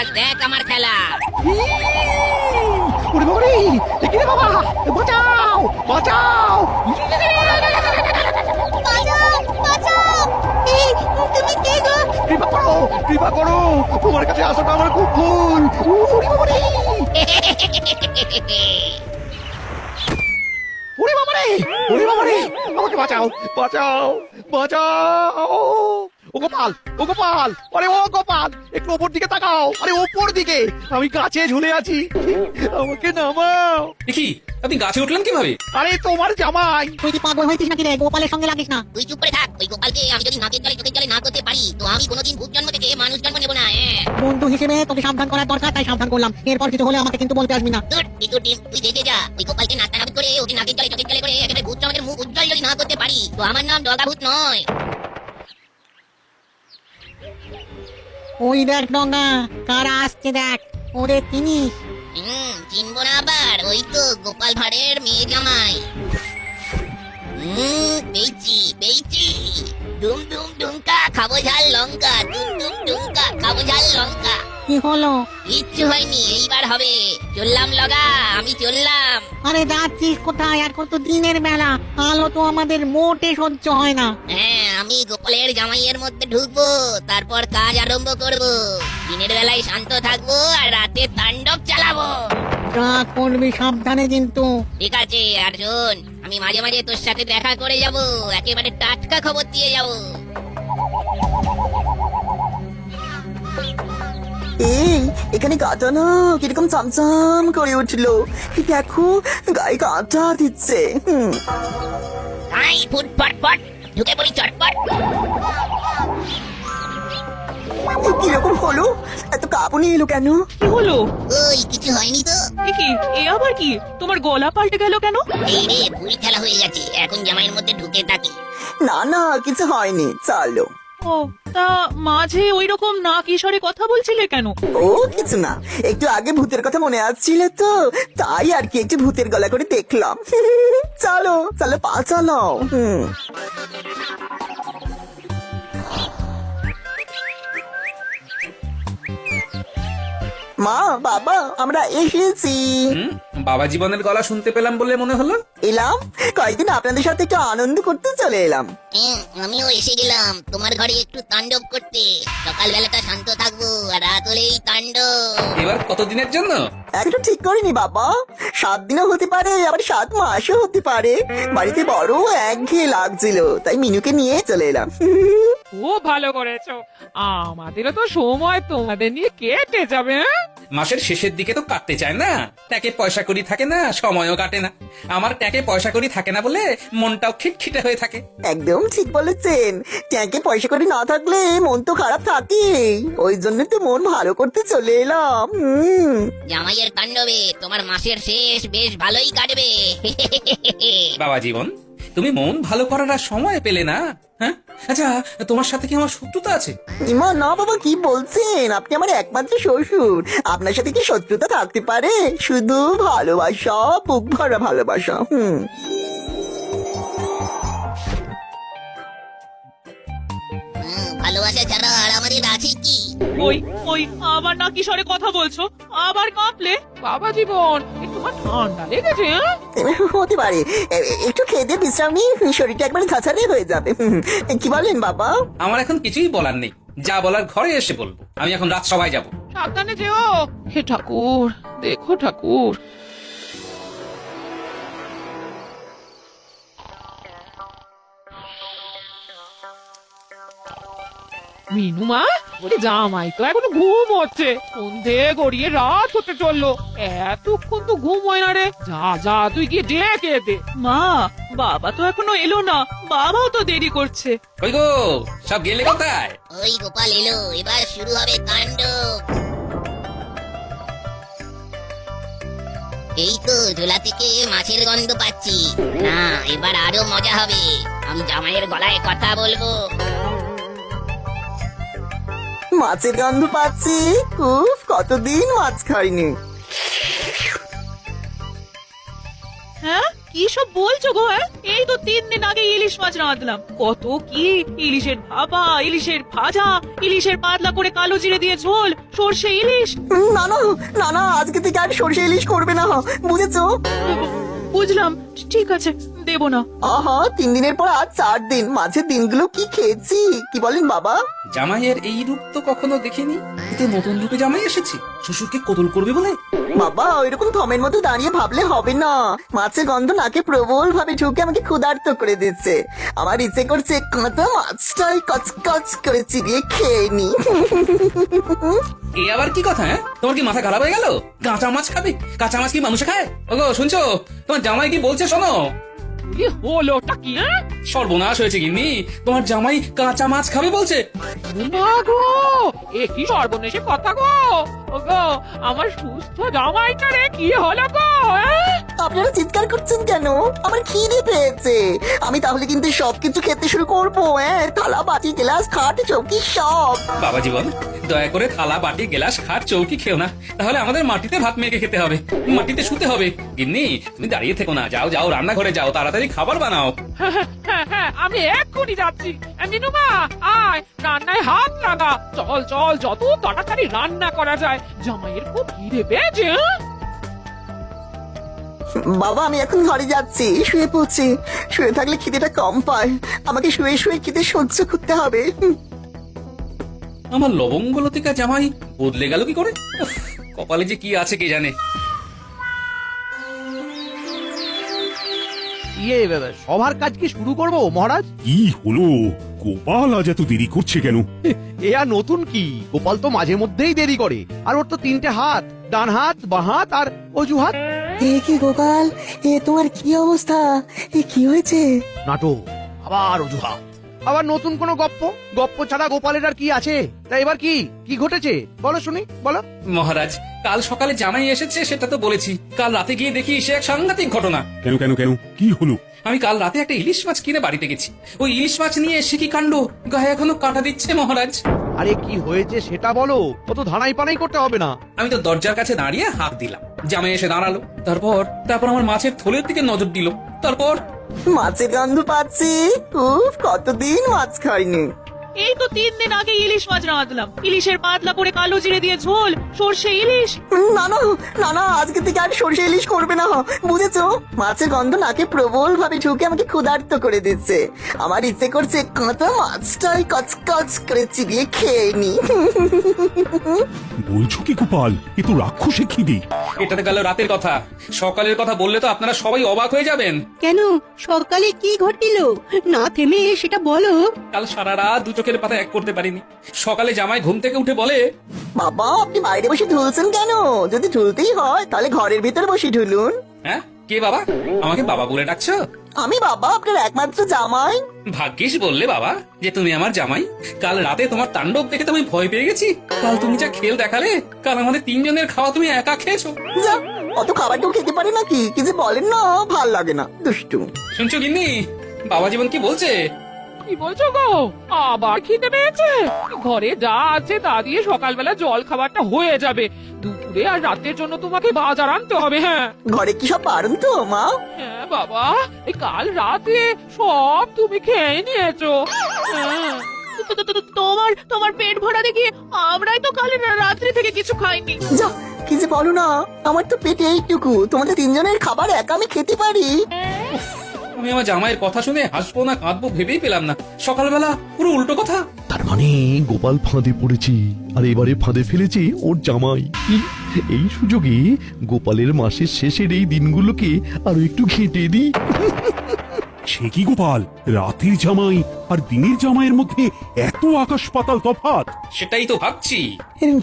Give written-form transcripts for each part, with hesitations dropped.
এবার দেখ আমার খেলা। ওরে বাবা রে, দেখি রে বাবা, বাঁচাও বাঁচাও। কৃপা করো, কৃপা করো, তোমার কাছে আসাটা আমার খুব ভুল। ওরে বাবা রে, ওরে বাবা রে, ওরে বাবা রে, আমাকে বাঁচাও বাঁচাও বাঁচাও। ও গোপাল, ও গোপাল, আরে ও গোপাল, একটু ওপর দিকে তাকাও। আরে ওপর দিকে, আমি গাছে ঝুলে আছি, আমাকে নামাও। দেখি আপনি গাছে উঠলেন কিভাবে? আরে তোমার জামাই। তুই কি পাগল হয়েছিস নাকি রে? গোপালের সঙ্গে লাগিস না। তুই চুপ করে থাক। ওই গোপালকে আমি যদি নাকের জলে চোখের জলে না করতে পারি, তো আমি কোনোদিন ভূত জন্ম থেকে মানুষ জন্ম নেবো না। বন্ধু হিসেবে তোকে সাবধান করার দরকার, তাই সাবধান করলাম। এরপর কিছু হলে আমাকে কিন্তু বলতে আসবি না। তোর দ্বিতীয় টিম, তুই দেখে যা। ওই গোপালকে নাক টানাবুত করে, ওকে নাকের জলে চোখের জলে করে একেবারে ভূত জন্মের মুখ উজ্জ্বল যদি না করতে পারি, তো আমার নাম ডগা ভূত নয়। ওই দেখ ডঙ্গা, কারা আসছে দেখ, ওরে চিনিস? চিনবো না আবার? ওই তো গোপাল ভাঁড়ের মেয়ে জামাই। পেয়েছি পেয়েছি। ডুম ডুম ডুমকা খাবো ঝাল লঙ্কা, ডুম ডুম ডুমকা খাবো ঝাল লঙ্কা। কি হলো? কিচ্ছু হয়নি, এইবার হবে। চললাম লগা, আমি চললাম। আরে যাচ্ছিস কোথায়? এখন তো দিনের বেলা, আলো তো আমাদের মোটে সহ্য হয় না। হ্যাঁ, আমি গোপালের জামাইয়ের মধ্যে ঢুকবো, তারপর কাজ আরম্ভ করব। দিনের বেলায় শান্ত থাকবো আর রাতে তাণ্ডব চালাবো। যা করবি সাবধানে কিন্তু। ঠিক আছে, আর শোন, আমি মাঝে মাঝে তোর সাথে দেখা করে যাব, একেবারে টাটকা খবর দিয়ে যাব। এই এখানে কাঁটা না কিরকম চামচাম করে উঠলো, দেখো গায়ে কাঁটা দিচ্ছে। তাই ফুট ফট ফট ঢুকে পড়ি চটপট। কিরকম হলো? এত কাঁপুনি এলো কেন? কি হলো? ওই কিছু হয়নি তো। এ কি? এ আবার কি? তোমার গলা পাল্টে গেল কেন? এই রে, ভুল খেলা হয়ে গেছে, এখন জামাইয়ের মধ্যে ঢুকে থাকি। না না কিছু হয়নি, চলো। ও, তা মাঝে ওই রকম নাক ইশারে কথা বলছিলে কেন? ও কিছু না, একটু আগে ভূতের কথা মনে আসছিল তো, তাই আর কি একটু ভূতের গলা করে দেখলাম। চলো চলো পা চালাও। মা বাবা আমরা এসেছি। বাবা জীবনের গলা শুনতে পেলাম বলে মনে হলো। এলাম, কয়েকদিন আপনাদের সাথে একটু আনন্দ করতে চলে এলাম। আমিও এসে গেলাম তোমার ঘরে একটু তাণ্ডব করতে। সকালবেলাটা শান্ত থাকবো, আর রাত হলেই তাণ্ডব। এবার কতদিনের জন্য? একটু ঠিক করিনি বাবা, 7 দিনও হতে পারে, আবার 7 মাসও হতে পারে। বাড়িতে বড় একঘেয়ে লাগছিল, তাই মিনুকে নিয়ে চলে এলাম। খুব ভালো করেছো, আমাদেরও তো সময় তোমাদের নিয়ে কেটে যাবে। মাসের শেষের দিকে তো কাটতে চায় না, ট্যাকে পয়সা করি থাকে না, সময়ও কাটে না। আমার ট্যাকে পয়সা করি থাকে না বলে মনটাও খিটখিটে হয়ে থাকে। একদম ঠিক বলেছেন, ট্যাঙ্কে পয়সা করে না থাকলে মন তো খারাপ থাকে, ওই জন্য তো মন ভালো করতে চলে এলাম। জামাইয়ের তাণ্ডবে তোমার মাসের শেষ বেশ ভালোই কাটবে। বাবা জীবন, তুমি মন ভালো করার আর সময় পেলে না? হ্যাঁ, আচ্ছা তোমার সাথে কি আমার শত্রুতা আছে? ইমা না বাবা, কি বলছেন? আপনি আমার একমাত্র শ্বশুর, আপনার সাথে কি শত্রুতা থাকতে পারে? শুধু ভালোবাসা, বুক ভরা ভালোবাসা। ভালোবাসা ছাড়া আর আমাদের আছে কি? ওই ওই আবার নাক ইশারে কথা বলছো, আবার কাঁপলে? বাবা জীবন, এ তোমার ঠান্ডা লেগেছে? হতে পারে, একটু খেয়ে দিয়ে বিশ্রাম নিই, শরীরটা একবার ঝাঁঝারে হয়ে যাবে। কি বলেন বাবা? আমার এখন কিছুই বলার নেই, যা বলার ঘরে এসে বলবো। আমি এখন রাত সবাই যাব। সাবধানে যেও। হে ঠাকুর, দেখো ঠাকুর। মিনুমা, ওরে জামাই তো এখনো ঘুম হচ্ছে, সন্ধে গড়িয়ে রাত হতে চললো, এতক্ষণ তো ঘুম হয় না রে। যা যা, তুই গিয়ে ডেকে দে। মা, বাবা তো এখনো এলো না, বাবাও তো দেরি করছে। কই গো, সব গেলে কোথায়? ওই গোপাল এলো, এবার শুরু হবে তাণ্ডব। এই তো ঝোলা থেকে মাছের গন্ধ পাচ্ছি। না, এবার আরো মজা হবে। আমি জামাইয়ের গলায় কথা বলবো। মাছের গন্ধ পাচ্ছি, উফ কতদিন মাছ খাইনি। হ্যাঁ, কি সব বলছো গো? এই তো 3 দিন আগে ইলিশ মাছ রাঁধলাম। কত কি ইলিশের ভাপা, ইলিশের ভাজা, ইলিশের পাতলা করে কালো জিরে দিয়ে ঝোল, সর্ষে ইলিশ। না না না না, আজকে থেকে আর সরষে ইলিশ করবে না, বুঝেছো? বুঝলাম, ঠিক আছে, দেব না। আহা, 3 দিনের পর আজ 4 দিন, মাঝের দিনগুলো কি খেয়েছি, কি বলেন বাবা? জামাইয়ের এই রূপ তো কখনো দেখিনি। এতে নতুন রূপে জামাই এসেছে, শ্বশুরকে কদল করবে বলে। বাবা ওইরকম থমের মতো দাঁড়িয়ে ভাবলে হবে না। মাছের গন্ধ নাকে প্রবল ভাবে ঢুকে আমাকে ক্ষুধার্ত করে দিচ্ছে। আমার ইচ্ছে করছে কাঁচা মাছটাই কচকচ করে চিবিয়ে খেয়ে নি। এ আবার কি কথা? তোমার কি মাথা খারাপ হয়ে গেল? কাঁচা মাছ খাবে? কাঁচা মাছ কি মানুষে খায়? ওগো শুনছো, তোমার জামাই কি বলছে শোনো। কি হলোটা কি? সর্বনাশ হয়েছে গিন্নি, তোমার জামাই কাঁচা মাছ খাবে বলছে। মা গো, এ কি সর্বনেশে কথা গো! ওগো, আমার সুস্থ জামাইটারে কি হলো গো? আপনারা চিৎকার করছেন কেন? আমার খিদে পেয়েছে। আমি তাহলে কিন্তু সবকিছু খেতে শুরু করবো। থালা বাটি গ্লাস খাট চৌকি সব। বাবা জীবন, দয়া করে থালা বাটি গ্লাস খাট চৌকি খেও না, তাহলে আমাদের মাটিতে ভাত মেখে খেতে হবে, মাটিতে শুতে হবে। গিন্নি তুমি দাঁড়িয়ে থেকো না, যাও যাও রান্নাঘরে যাও, তাড়াতাড়ি খাবার বানাও। হ্যাঁ, আমি এক্ষুনি যাচ্ছি। মিনুমা, আয় রান্নায় হাত লাগা। চল চল, যত তাড়াতাড়ি রান্না করা যায়। জামাইয়ের খুব খিদে পেয়েছে। বাবা আমি এখন ঘরে যাচ্ছি, শুয়ে পড়ছি। শুয়ে থাকলে খিদেটা কম পায়, আমাকে শুয়ে শুয়ে খিদে সহ্য করতে হবে। আমার লবঙ্গলতিকা জামাই বদলে গেল কি করে? উফ, কপালে যে কি আছে কে জানে। সবার কাজ কি শুরু করবো মহারাজ? কি হলো গোপাল, আজ এত দেরি করছে কেন? এ আর নতুন কি, গোপাল তো মাঝে মধ্যেই দেরি করে। আর ওর তো 3টে হাত, ডান হাত, বাঁ হাত আর অজুহাত। এ কি গোপাল, এ তোমার কি অবস্থা? এ কি হয়েছে? নাটক, আবার অজুহাত, আবার নতুন কোনো গপ্প ছাড়া গোপালের আর কি আছে? তা এবার কি ঘটেছে বলো শুনি, বলো। মহারাজ, কাল সকালে জামাই এসেছে সেটা তো বলেছি, কাল রাতে গিয়ে দেখি সে এক সাংঘাতিক ঘটনা। কেন কেন কেন, কি হলো? আমি কাল রাতে একটা ইলিশ মাছ কিনে বাড়িতে গেছি, ওই ইলিশ মাছ নিয়ে এসে কি কাণ্ড, গায়ে এখনো কাঁটা দিচ্ছে মহারাজ। আরে কি হয়েছে সেটা বলো, কত ধানাই পানাই করতে হবে না। আমি তো দরজার কাছে দাঁড়িয়ে হাত দিলাম, জামাই এসে দাঁড়ালো, তারপর আমার মাছের থলের দিকে নজর দিল, তারপর মাছের গন্ধ পাচ্ছি। উফ, কতদিন মাছ খাইনি। এই তো 3 দিন আগে ইলিশ মাছ রাঁধলাম। ইলিশের পাতলা করে কালো জিরে দিয়ে ঝোল, সর্ষে ইলিশ। না না না না, আজকে থেকে আর সরষে ইলিশ করবে না, বুঝেছো? মাছের গন্ধ নাকে প্রবল ভাবে ঢুকে আমাকে ক্ষুধার্ত করে দিচ্ছে। আমার ইচ্ছে করছে কাঁচা মাছটাই কচকচ করে চিবিয়ে খেয়ে নি। বলছো কি গোপাল, এ তো রাক্ষসে খিদে। এটা তো গেল রাতের কথা, সকালের কথা বললে তো আপনারা সবাই অবাক হয়ে যাবেন। কেন, সকালে কি ঘটিল না থেমে সেটা বলো। কাল সারা রাত দু চোখের পাতা এক করতে পারিনি। সকালে জামাই ঘুম থেকে উঠে বলে, বাবা আপনি বাইরে বসে ঢুলছেন কেন? যদি ঢুলতেই হয় তাহলে ঘরের ভিতর বসে ঢুলুন। হ্যাঁ কে বাবা? আমাকে বাবা বলে ডাকছো? আমি বাবা, আপনার একমাত্র জামাই। ভাগ্যিস বললে বাবা যে তুমি আমার জামাই। কাল রাতে তোমার তাণ্ডব দেখে তো আমি ভয় পেয়ে গেছি। কাল তুমি যা খেল দেখালে, কাল আমাদের 3 জনের খাওয়া তুমি একা খেয়েছো। যা, অত খাবার কেউ খেতে পারে নাকি? কি যে বলেন না, ভাল লাগে না, দুষ্টু। শুনছো গিন্নি, বাবা জীবন কি বলছে? কি বলছো গো? আবার খিদে পেয়েছে? ঘরে যা আছে তা দিয়ে সকালবেলা জল খাবারটা হয়ে যাবে। দুপুরে আর রাতের জন্য তোমাকে বাজার আনতে হবে। হ্যাঁ ঘরে কি সব পারেন তো মা? হ্যাঁ বাবা, এই কাল রাতে সব তুমি খেয়ে নিয়েছো। হ্যাঁ। তোমার পেট ভরা দেখি আমরাই তো কাল রাত্রি থেকে কিছু খাইনি। যা, কি যে বলো না, আমার তো পেটে এইটুকু, তোমাদের 3 জনের খাবার একা আমি খেতে পারি? আমি আমার জামাইয়ের কথা শুনে হাসবো না কাঁদবো ভেবেই পেলাম না। সকালবেলা পুরো উল্টো কথা। তার মানে গোপাল ফাঁদে পড়েছে, আর এবারে ফাঁদে ফেলেছে ওর জামাই। এই সুযোগে গোপালের মাসের শেষের এই দিনগুলোকে আরো একটু ঘেঁটে দিই। সে কি গোপাল, রাতের জামাই আর দিনের জামাইয়ের মধ্যে এত আকাশ পাতাল তফাৎ? সেটাই তো ভাবছি।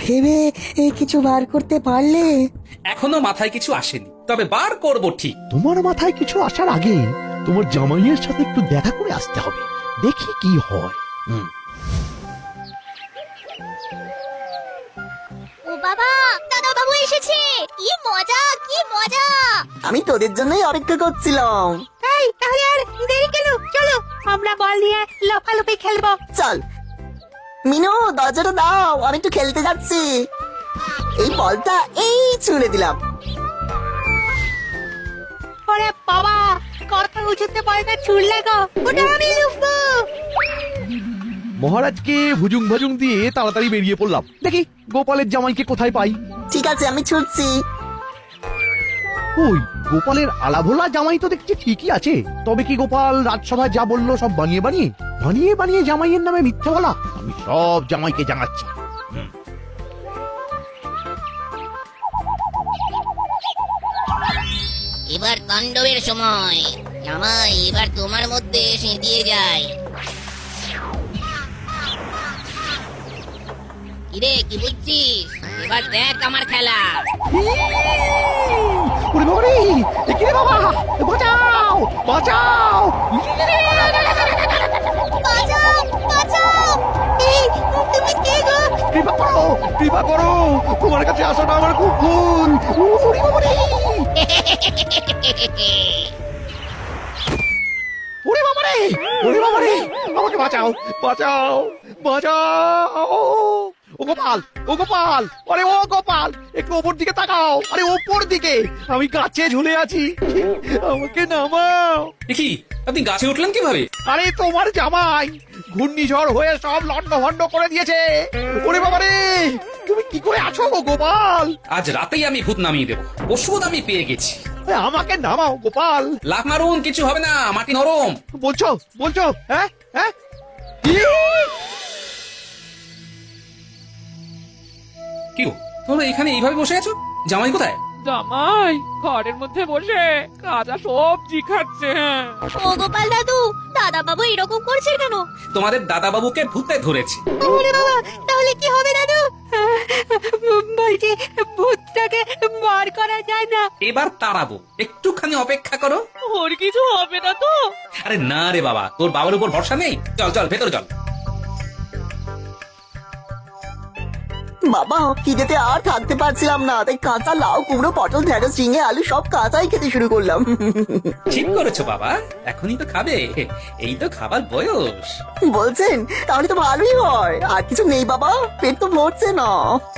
ভেবে কিছু বার করতে পারলে? এখনো মাথায় কিছু আসেনি, তবে বার করবো ঠিক। তোমার মাথায় কিছু আসার আগে তোমার জামাইয়ের সাথে একটু দেখা করে আসতে হবে, দেখি কি হয়। ও বাবা, দাদা বাবু এসেছে, কি মজা কি মজা। আমি তোদের জন্যই অপেক্ষা করছিলাম। এই তাহলে আর দেরি কেন, চলো আমরা বল নিয়ে লাফালাফি খেলবো। চল মিনু, দরজাটা দাও, আমি একটু খেলতে যাচ্ছি। এই বলটা এই ছুঁড়ে দিলাম। ওরে বাবা কত উঁচুতে পায়টা ছুড়লে গো ওটা আমি লুকবো। মহারাজকে ভুজুং ভাজুং দিয়ে তাড়াতাড়ি বেরিয়ে পড়লাম। দেখি গোপালের জামাইকে কোথায় পাই। ঠিক আছে আমি ছুটছি। ওই গোপালের আলাভোলা জামাই তো দেখছি ঠিকই আছে। তবে কি গোপাল রাজসভায় যা বললো সব বানিয়ে বানিয়ে বানিয়ে বানিয়ে জামাইয়ের নামে মিথ্যা বলা? আমি সব জামাইকে জানাচ্ছি। এবার তাণ্ডবের সময়। জামাই এবার তোমার মধ্যে সেঁধিয়ে যায়। কিরে কি বুঝছিস? এবার দেখ আমার খেলা। ওরে বাবা রে! এ কি রে বাবা! বাঁচাও! বাঁচাও! বাঁচাও বাঁচাও এই তুমি কে গো? কৃপা করো! কৃপা করো! তোমার কাছে আসাটা আমার খুব ভুল। ওরে বাবা রে! ওরে বাবা রে! ওরে বাবা রে! আমাকে বাঁচাও! বাঁচাও! বাঁচাও! ও গোপাল! ও গোপাল! আরে ও গোপাল! একটু ওপর দিকে তাকাও! আরে ওপর দিকে! আমি গাছে ঝুলে আছি। আমাকে নামাও! দেখি আপনি গাছে উঠলেন কিভাবে? আরে তোমার জামাই ঘূর্ণিঝড় হয়ে সব লন্ড ভন্ড করে দিয়েছে। ওরে বাবা রে! তুমি কি করে আছো গো গোপাল? আজ রাতেই আমি ভূত নামিয়ে দেবো। ওষুধ আমি পেয়ে গেছি। আরে আমাকে নামাও গোপাল। লাফ মারুন, কিছু হবে না, মাটি নরম। বলছো বলছো? হ্যাঁ হ্যাঁ কি গো, তোমরা এখানে এইভাবে বসে আছো? জামাই কোথায়? জামাই ঘরের মধ্যে বসে কাঁচা সবজি খাচ্ছে। ও গোপাল দাদু দাদা বাবু এরকম করছে কেন? তোমাদের দাদা বাবুকে ভূতে ধরেছে। ওরে বাবা তাহলে কি হবে দাদু? বলছি ভূতটাকে বার করা যায় না? এবার তাড়াবো, একটুখানি অপেক্ষা করো। ওর কিছু হবে না তো? আরে না রে বাবা, তোর বাবার উপর ভরসা নেই। চল চল ভেতরে চল। বাবা খিদেতে আর থাকতে পারছিলাম না, তাই কাঁচা লাউ কুমড়ো পটল ঢেঁড়স ঝিঙে আলু সব কাঁচাই খেতে শুরু করলাম। ঠিক করেছো বাবা, এখনই তো খাবে, এই তো খাবার বয়স। বলছেন তাহলে তো ভালোই হয়। আর কিছু নেই বাবা, পেট তো ভরছে না।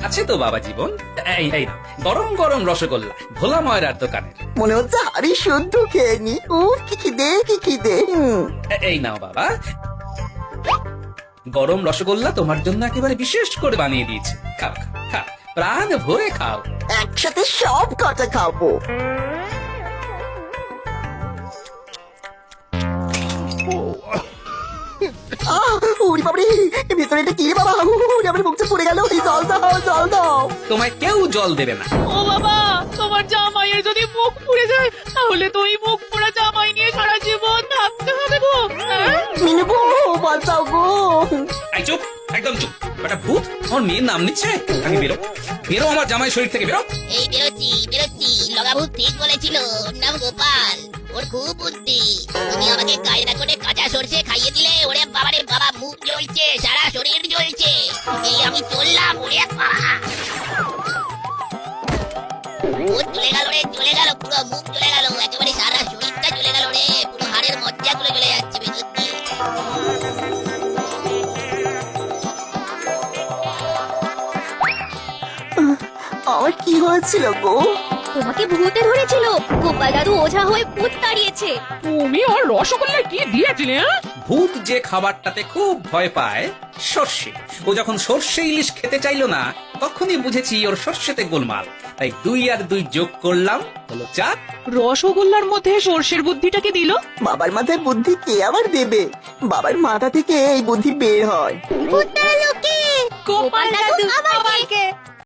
আছে তো বাবা জীবন। এই এই নাও, গরম গরম রসগোল্লা, ভোলা ময়রার দোকানের। মনে হচ্ছে হাড়ি শুদ্ধ খেয়ে নি। উফ কি খিদে কি খিদে। এই নাও বাবা, গরম রসগোল্লা তোমার জন্য একেবারে বিশেষ করে বানিয়ে দিয়েছি। খাও খাও খাও, প্রাণ ভরে খাও। একসাথে সব কটা খাবো। উড়ি বাবরি ভেতরে এটা কি রে বাবা? উড়ি আমার মুখটা পড়ে গেল। জল দাও জল দাও। তোমায় কেউ জল দেবে না। ও বাবা তোমার জামাইয়ের যদি মুখ পুড়ে যায় তাহলে তো এই মুখ পোড়া জামাই নিয়ে সারা জীবন থাকতে হবে গো। হ্যাঁ? মিনু গো বাঁচাও গো। এই চুপ, একদম চুপ। একটা ভূত আমার মেয়ের নাম নিচ্ছে। আমি বেরো, বেরো আমার জামাই শরীর থেকে বেরো। এই বেরোচ্ছি বেরোচ্ছি। লগাভূত ঠিক বলেছিল, ওর নাম গোপাল। ওর খুব বুদ্ধি। তুমি আমাকে কায়দা করে কাঁচা সরষে খাইয়ে দিলে। ওরে বাবারে বাবা, মুখ জ্বলছে, সারা শরীর জ্বলছে। এই আমি চললাম। ওরে বাবা, ও চলে গেল রে, চলে গেল। পুরো মুখ চলে গেল, একেবারে সারা শরীরটা চলে গেল রে। পুরো হাড়ের মজ্জা গুলো চলে যাচ্ছে ভেতর দিয়ে। আমার কি হয়েছিল গো? তোমাকে ভূতে ধরেছিল। গোপাল দাদু ওঝা হয়ে ভূত তাড়িয়েছে। তুমি ওর রসগোল্লায় কি দিয়েছিলে? ভূত যে খাবারটাতে খুব ভয় পায়, সর্ষে। ও যখন সর্ষে ইলিশ খেতে চাইলো না, তখনই বুঝেছি ওর সর্ষেতে গোলমাল। তাই 2 আর 2 যোগ করলাম, হলো 4। রসগোল্লার মধ্যে সর্ষের বুদ্ধিটাকে দিল। বাবার মাথায় বুদ্ধি কে আবার দেবে? বাবার মাথা থেকে এই বুদ্ধি বের হয়। ভূত তাড়ালো কে? গোপাল দাদু আমাকে।